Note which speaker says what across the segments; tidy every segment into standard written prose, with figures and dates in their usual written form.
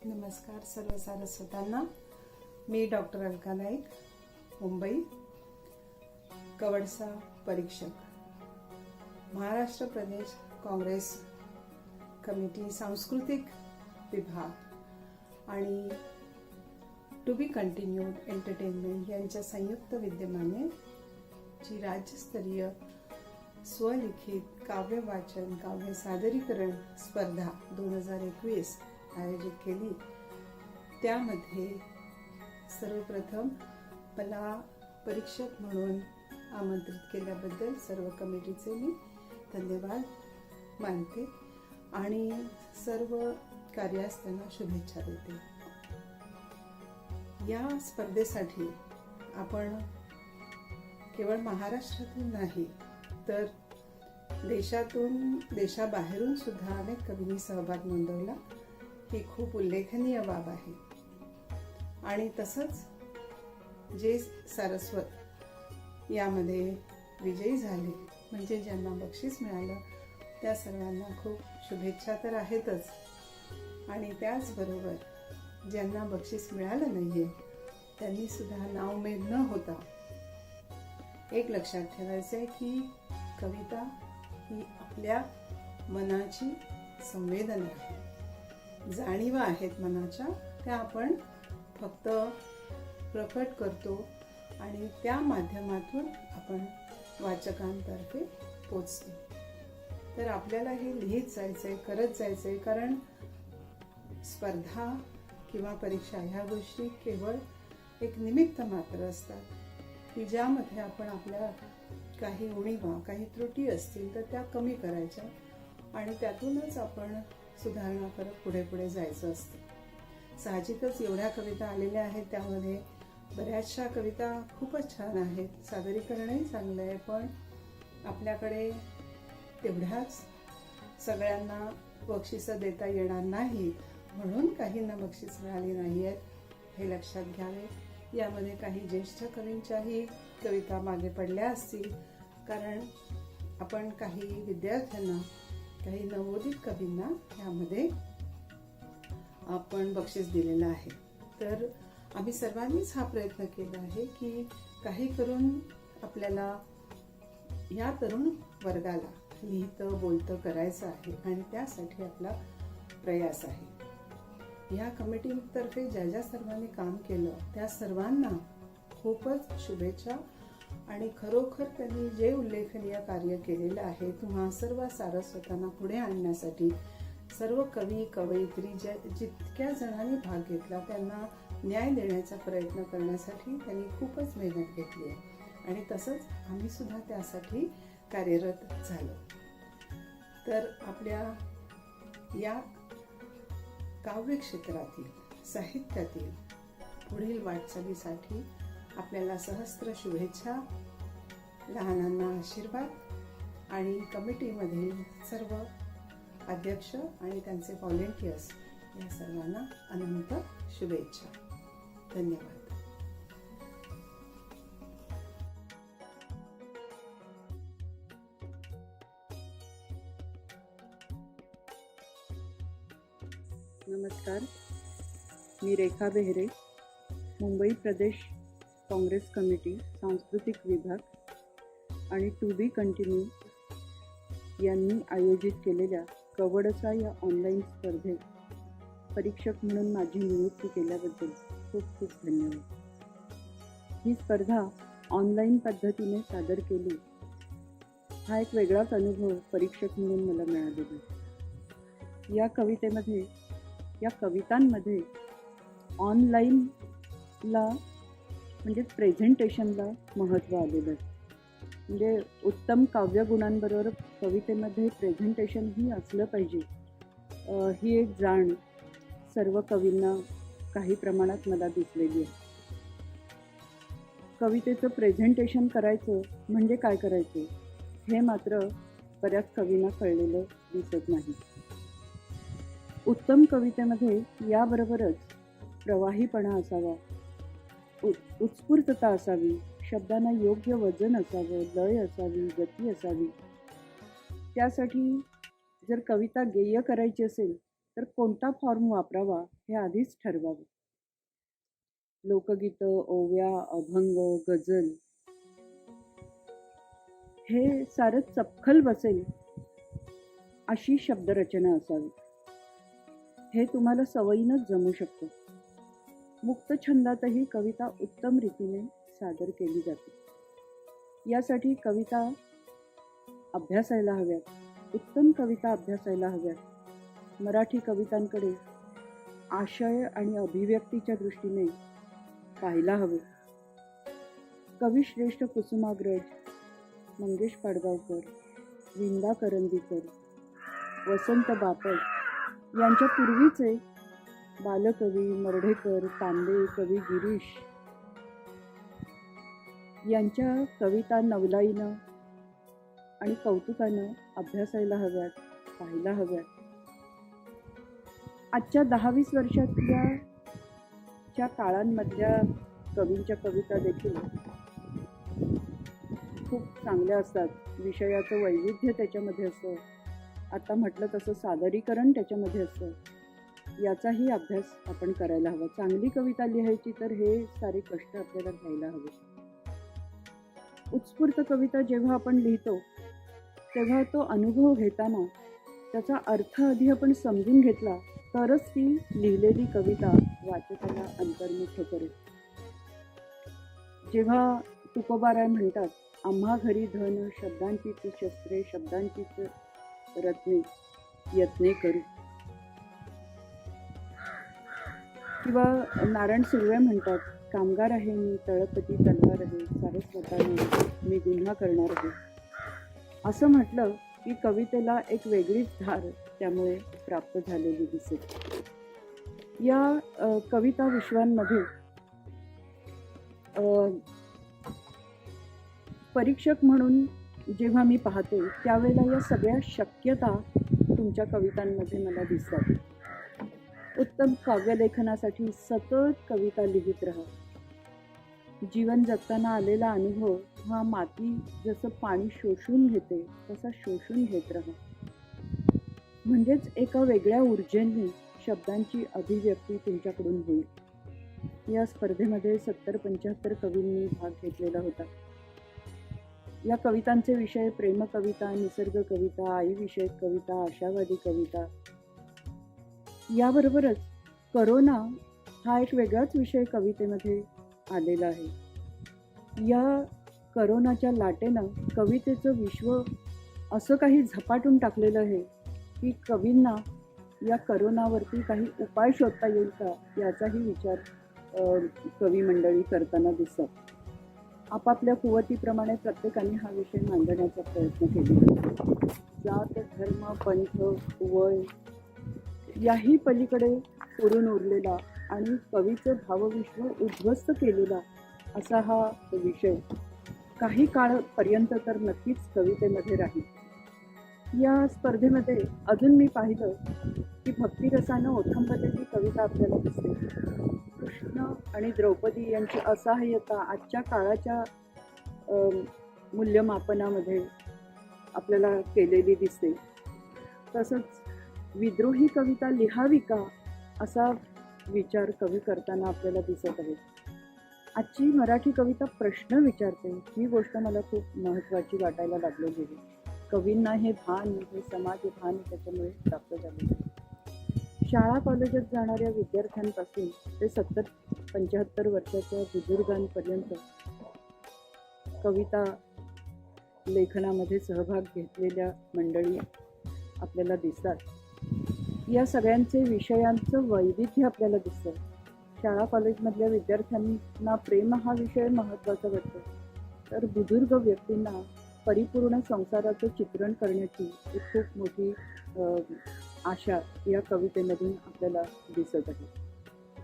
Speaker 1: नमस्कार सर्व सारस्वतांना. मी डॉक्टर अलका नाईक, मुंबई, कवडसा परीक्षक, महाराष्ट्र प्रदेश काँग्रेस कमिटी सांस्कृतिक विभाग आणि टू बी कंटिन्यूड एंटरटेनमेंट यांच्या संयुक्त विद्यमाने जी राज्यस्तरीय स्वलिखित काव्य वाचन काव्य सादरीकरण स्पर्धा 2021 आयोजित केली. त्यामध्ये सर्वप्रथम मला परीक्षक म्हणून आमंत्रित केल्याबद्दल सर्व कमिटीचे मी धन्यवाद मानते आणि सर्व कार्यास त्यांना शुभेच्छा देते. या स्पर्धेसाठी आपण केवळ महाराष्ट्रातून नाही तर देशाबाहेरून सुद्धा अनेक कवींनी सहभाग नोंदवला. ही खूप उल्लेखनीय बाब आहे. आणि तसंच जे सारस्वत यामध्ये विजयी झाले म्हणजे ज्यांना बक्षीस मिळालं त्या सर्वांना खूप शुभेच्छा तर आहेतच, आणि त्याचबरोबर ज्यांना बक्षीस मिळालं नाहीये त्यांनी सुद्धा नाउमेद न होता एक लक्षात ठेवायचं की कविता ही आपल्या मनाची संवेदना आहे, जाणीवा आहेत मनाच्या, त्या आपण फक्त प्रकट करतो आणि त्या माध्यमातून आपण वाचकांतर्फे पोचतो. तर आपल्याला हे लिहित जायचंय, करत जायचंय, कारण स्पर्धा किंवा परीक्षा ह्या गोष्टी केवळ एक निमित्त मात्र असतात की ज्यामध्ये आपण आपल्या काही उणीवा काही त्रुटी असतील तर त्या कमी करायच्या आणि त्यातूनच आपण सुधारणा करत पुढे पुढे जायचं असतं. साहजिकच एवढ्या कविता आलेल्या आहेत, त्यामध्ये बऱ्याचशा कविता खूपच छान आहेत, सादरीकरणही चांगलं आहे, पण आपल्याकडे तेवढ्याच सगळ्यांना बक्षिसं देता येणार नाहीत म्हणून काहींना बक्षीस मिळाली नाही आहेत हे लक्षात घ्यावे. यामध्ये काही ज्येष्ठ कवींच्याही कविता मागे पडल्या असतील, कारण आपण काही विद्यार्थ्यांना काही नवोदित कवींना यामध्ये आपण बक्षीस दिलेलं आहे. तर आम्ही सर्वांनीच हा प्रयत्न केला आहे की काही करून आपल्याला या तरुण वर्गाला लिहितं बोलतं करायचं आहे आणि त्यासाठी आपला प्रयास आहे. या कमिटीतर्फे ज्या सर्वांनी काम केलं त्या सर्वांना खूपच शुभेच्छा आणि खरोखर त्यांनी जे उल्लेखनीय कार्य केलेलं आहे तुम्हा सर्व सारस्वतांना पुढे आणण्यासाठी सर्व कवी कवयित्री जितक्या जणांनी भाग घेतला त्यांना न्याय देण्याचा प्रयत्न करण्यासाठी त्यांनी खूपच मेहनत घेतली आहे आणि तसंच आम्ही सुद्धा त्यासाठी कार्यरत झालो. तर आपल्या या काव्य क्षेत्रातील साहित्यातील पुढील वाटचालीसाठी आपल्याला सहस्त्र शुभेच्छा, लहानांना आशीर्वाद आणि कमिटीमधील सर्व अध्यक्ष आणि त्यांचे व्हॉलेंटियर्स या सर्वांना अनंत शुभेच्छा. धन्यवाद.
Speaker 2: नमस्कार, मी रेखा बेहरे, मुंबई प्रदेश काँग्रेस कमिटी सांस्कृतिक विभाग आणि टू बी कंटिन्यू यांनी आयोजित केलेल्या कवडसा या ऑनलाईन स्पर्धेत परीक्षक म्हणून माझी नियुक्ती केल्याबद्दल खूप खूप धन्यवाद. ही स्पर्धा ऑनलाईन पद्धतीने सादर केली हा एक वेगळाच अनुभव परीक्षक म्हणून मला मिळालेला. या कवितांमध्ये ऑनलाईनला म्हणजे प्रेझेंटेशनला महत्त्व आलेलं आहे. म्हणजे उत्तम काव्यगुणांबरोबर कवितेमध्ये प्रेझेंटेशन ही असलं पाहिजे ही एक जाण सर्व कवींना काही प्रमाणात मला दिसलेली आहे. कवितेचं प्रेझेंटेशन करायचं म्हणजे काय करायचं हे मात्र बऱ्याच कवींना कळलेलं दिसत नाही. उत्तम कवितेमध्ये याबरोबरच प्रवाहीपणा असावा, उत्स्फूर्तता असावी, शब्दांना योग्य वजन असावं, लय असावी, गती असावी. त्यासाठी जर कविता गेय करायची असेल तर कोणता फॉर्म वापरावा हे आधीच ठरवावे. लोकगीतं, ओव्या, अभंग, गझल हे सारं चपखल बसेल अशी शब्दरचना असावी. हे तुम्हाला सवयीनंच जमू शकतं. मुक्त छंदातही कविता उत्तम रीतीने सादर केली जाते. यासाठी कविता अभ्यासायला हव्यात, उत्तम कविता अभ्यासायला हव्यात. मराठी कवितांकडे आशय आणि अभिव्यक्तीच्या दृष्टीने पाहायला हवे. कविश्रेष्ठ कुसुमाग्रज, मंगेश पाडगावकर, विंदा करंदीकर, वसंत बापट यांच्या पूर्वीचे बालकवी मर्ढेकर, तांबे, कवी गिरीश यांच्या कविता नवलाईनं आणि कौतुकानं अभ्यासायला हव्यात, पाहायला हव्यात. आजच्या 10-20 वर्षातल्या च्या काळांमधल्या कवींच्या कविता देखील खूप चांगल्या असतात. विषयाचं वैविध्य त्याच्यामध्ये असतं. आता म्हटलं तसं सादरीकरण त्याच्यामध्ये असतं. याचाही अभ्यास आपण करायला हवा. चांगली कविता लिहायची तर हे सारे कष्ट आपल्याला घ्यायला हवे. उत्स्फूर्त कविता जेव्हा आपण लिहितो तेव्हा तो अनुभव घेताना त्याचा अर्थ आधी आपण समजून घेतला तरच ती लिहिलेली कविता वाचकाला अंतर्मुख करेल. जेव्हा तुकोबाराय म्हणतात, आम्हा घरी धन शब्दांचीच शस्त्रे शब्दांचीच रत्ने यत्ने करू, किंवा नारायण सुर्वे म्हणतात, कामगार आहे मी तळपती तलवार आहे सारस्वताने मी गुन्हा करणार आहे. असं म्हटलं की कवितेला एक वेगळीच धार त्यामुळे प्राप्त झालेली दिसेल. या कविता विश्वांमध्ये परीक्षक म्हणून जेव्हा मी पाहते त्यावेळेला या सगळ्या शक्यता तुमच्या कवितांमध्ये मला दिसतात. उत्तम काव्यलेखनासाठी सतत कविता लिहित राहा. जीवन जगताना आलेला अनुभव हा माती जसं पाणी शोषून घेते तसा शोषून घेत राहा. म्हणजेच एका वेगळ्या ऊर्जेने शब्दांची अभिव्यक्ती तुमच्याकडून होईल. या स्पर्धेमध्ये 70-75 कवींनी भाग घेतलेला होता. या कवितांचे विषय प्रेमकविता, निसर्ग कविता, आईविषयक कविता, आशावादी कविता. याबरोबरच करोना हा एक वेगळाच विषय कवितेमध्ये आलेला आहे. या करोनाच्या लाटेनं कवितेचं विश्व असं काही झपाटून टाकलेलं आहे की कवींना या करोनावरती काही उपाय शोधता येईल का याचाही विचार कवी मंडळी करताना दिसतात. आपापल्या कुवतीप्रमाणे प्रत्येकाने हा विषय मांडण्याचा प्रयत्न केला. जात, धर्म, पंथ, वय याही पलीकडे पुरून उरलेला आणि कवीचं भावविश्व उद्ध्वस्त केलेला असा हा विषय काही काळपर्यंत तर नक्कीच कवितेमध्ये राहील. या स्पर्धेमध्ये अजून मी पाहिलं की भक्तिरसानं ओठंबलेली कविता आपल्याला दिसते. कृष्ण आणि द्रौपदी यांची असहाय्यता आजच्या काळाच्या मूल्यमापनामध्ये आपल्याला केलेली दिसते. तसंच विद्रोही कविता लिहावी का असा विचार कवी करताना आपल्याला दिसत आहे. आजची मराठी कविता प्रश्न विचारते ही गोष्ट मला खूप महत्त्वाची वाटायला लागलेली आहे. कवींना हे भान, हे समाज भान त्याच्यामुळे प्राप्त झालेलं आहे. शाळा कॉलेजात जाणाऱ्या विद्यार्थ्यांपासून ते 70-75 वर्षाच्या बुजुर्गांपर्यंत कविता लेखनामध्ये सहभाग घेतलेल्या मंडळी आपल्याला दिसतात. या सगळ्यांचे विषयांचं वैविध्य आपल्याला दिसतं. शाळा कॉलेजमधल्या विद्यार्थ्यांना प्रेम हा विषय महत्त्वाचा वाटतो, तर बुजुर्ग व्यक्तींना परिपूर्ण संसाराचं चित्रण करण्याची एक खूप मोठी आशा या कवितेमधून आपल्याला दिसत आहे.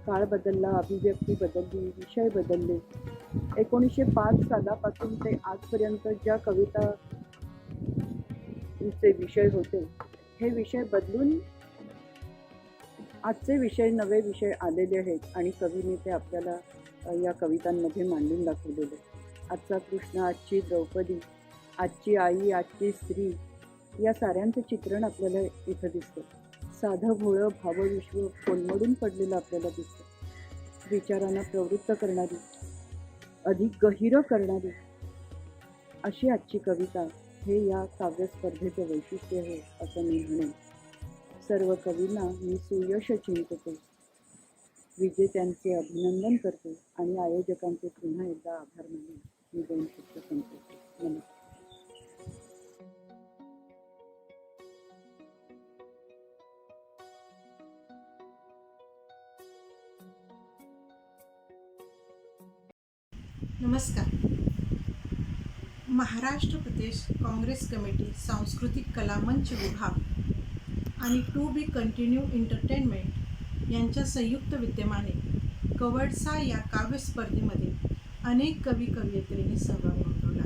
Speaker 2: काळ बदलला, अभिव्यक्ती बदलली, विषय बदलले. 1905 सालापासून ते आजपर्यंत ज्या कवितांचे विषय होते हे विषय बदलून आजचे विषय, नवे विषय आलेले आहेत आणि कवीने ते आपल्याला या कवितांमध्ये मांडून दाखवलेले. आजचा कृष्ण, आजची द्रौपदी, आजची आई, आजची स्त्री या साऱ्यांचं चित्रण आपल्याला इथं दिसतं. साधं भोळं भावविश्व कोलमडून पडलेलं आपल्याला दिसतं. विचारांना प्रवृत्त करणारी, अधिक गहिरं करणारी अशी आजची कविता हे या काव्यस्पर्धेचं वैशिष्ट्य आहे असं मी म्हणेन. सर्व कवींना मी सुयश चिंतते, विजेत्यांचे अभिनंदन करते आणि आयोजकांचे पुन्हा एकदा आभार मानून मी 2 शब्द संपवते. नमस्कार.
Speaker 1: नमस्कार. महाराष्ट्र प्रदेश काँग्रेस कमिटी सांस्कृतिक कला मंच विभाग आणि टू बी कंटिन्यू एंटरटेनमेंट यांच्या संयुक्त विद्यमाने कवडसा या काव्यस्पर्धेमध्ये अनेक कवी कवयित्रींनी सहभाग नोंदवला.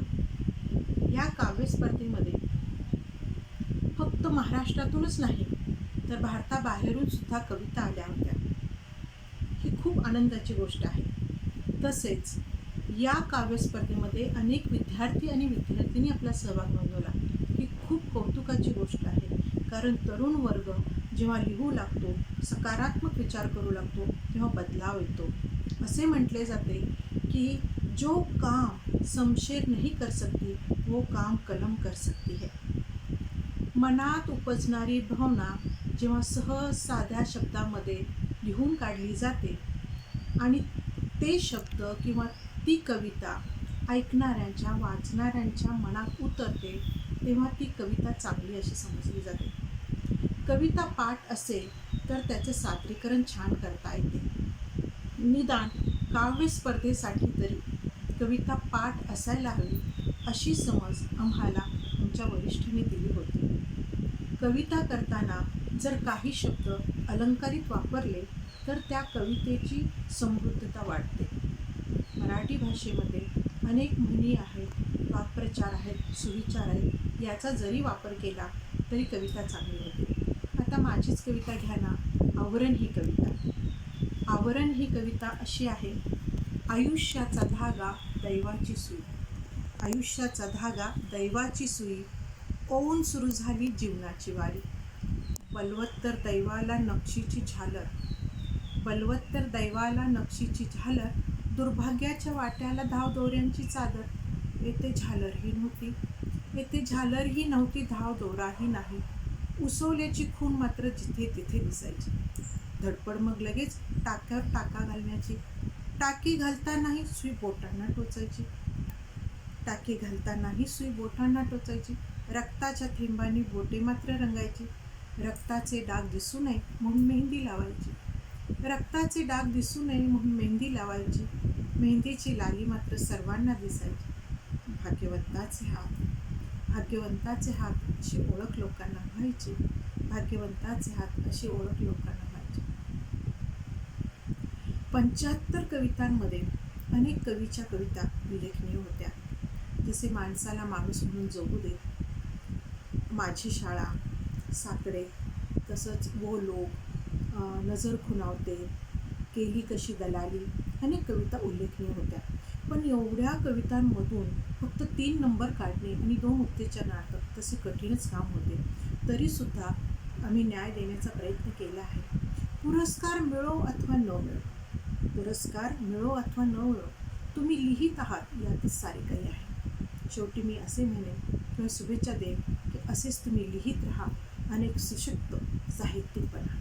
Speaker 1: या काव्यस्पर्धेमध्ये फक्त महाराष्ट्रातूनच नाही तर भारताबाहेरून सुद्धा कविता आल्या होत्या. ही खूप आनंदाची गोष्ट आहे. तसेच या काव्यस्पर्धेमध्ये अनेक विद्यार्थी आणि विद्यार्थिनी आपला सहभाग नोंदवला. ही खूप कौतुकाची गोष्ट आहे, कारण तरुण वर्ग जेव्हा लिहू लागतो, सकारात्मक विचार करू लागतो, तेव्हा बदलाव येतो. असे म्हटले जाते की जो काम शमशेर नहीं कर सकती वो काम कलम कर सकती है. मनात उपजणारी भावना जेव्हा सहज साध्या शब्दामध्ये लिहून काढली जाते आणि ते शब्द किंवा ती कविता ऐकणाऱ्यांच्या वाचणाऱ्यांच्या मनात उतरते, तेव्हा ती कविता चांगली अशी समजली जाते. कविता पाठ असेल तर त्याचे सादरीकरण छान करता येते. निदान काव्य स्पर्धेसाठी तरी कविता पाठ असायला हवी अशी समज आम्हाला आमच्या वरिष्ठांनी दिली होती. कविता करताना जर काही शब्द अलंकारित वापरले तर त्या कवितेची समृद्धता वाढते. मराठी भाषेमध्ये अनेक म्हणी आहेत, वाक्प्रचार आहेत, सुविचार आहेत. याचा जरी वापर केला तरी कविता चांगली होते. आता माझीच कविता घ्या ना, आवरण ही कविता. आवरण ही कविता अशी आहे. आयुष्याचा धागा दैवाची सुई, आयुष्याचा धागा दैवाची सुई, ओवून सुरू झाली जीवनाची वारी. बलवत्तर दैवाला नक्षीची झालर, बलवत्तर दैवाला नक्षीची झालर, दुर्भाग्याच्या वाट्याला धाव दोऱ्यांची चादर. येथे झालरही नव्हती, येथे झालरही नव्हती, धाव दोराही नाही. उसवल्याची खून मात्र जिथे तिथे दिसायची. धडपड मग लगेच टाक्यावर टाका घालण्याची. टाकी घालतानाही सुई बोटांना टोचायची, टाकी घालतानाही सुई बोटांना टोचायची. रक्ताच्या थेंबांनी बोटे मात्र रंगायची. रक्ताचे डाग दिसू नये म्हणून मेहंदी लावायची, रक्ताचे डाग दिसू नये म्हणून मेहंदी लावायची. मेहंदीची लाली मात्र सर्वांना दिसायची. भाग्यवंताचे हात, भाग्यवंताचे हात अशी ओळख लोकांना व्हायची, भाग्यवंताचे हात अशी ओळख लोकांना व्हायची. 75 कवितांमध्ये अनेक कवीच्या कविता उल्लेखनीय होत्या. जसे माणसाला माणूस म्हणून जगू दे, माझी शाळा, साकडे, तसंच वो लोग, नजर खुणावते, केली कशी दलाली, अनेक कविता उल्लेखनीय होत्या. पण एवढ्या कवितांमधून फक्त 3 नंबर काढणे आणि 2 उत्तेजनार्थ तसे कठीणच काम होते. तरीसुद्धा आम्ही न्याय देण्याचा प्रयत्न केला आहे. पुरस्कार मिळो अथवा न मिळो, पुरस्कार मिळो अथवा न मिळो, तुम्ही लिहित आहात यातच सारे काही आहे. शेवटी मी असे म्हणेन किंवा शुभेच्छा देईन की असेच तुम्ही लिहित राहा, अनेक सशक्त साहित्यिक बना.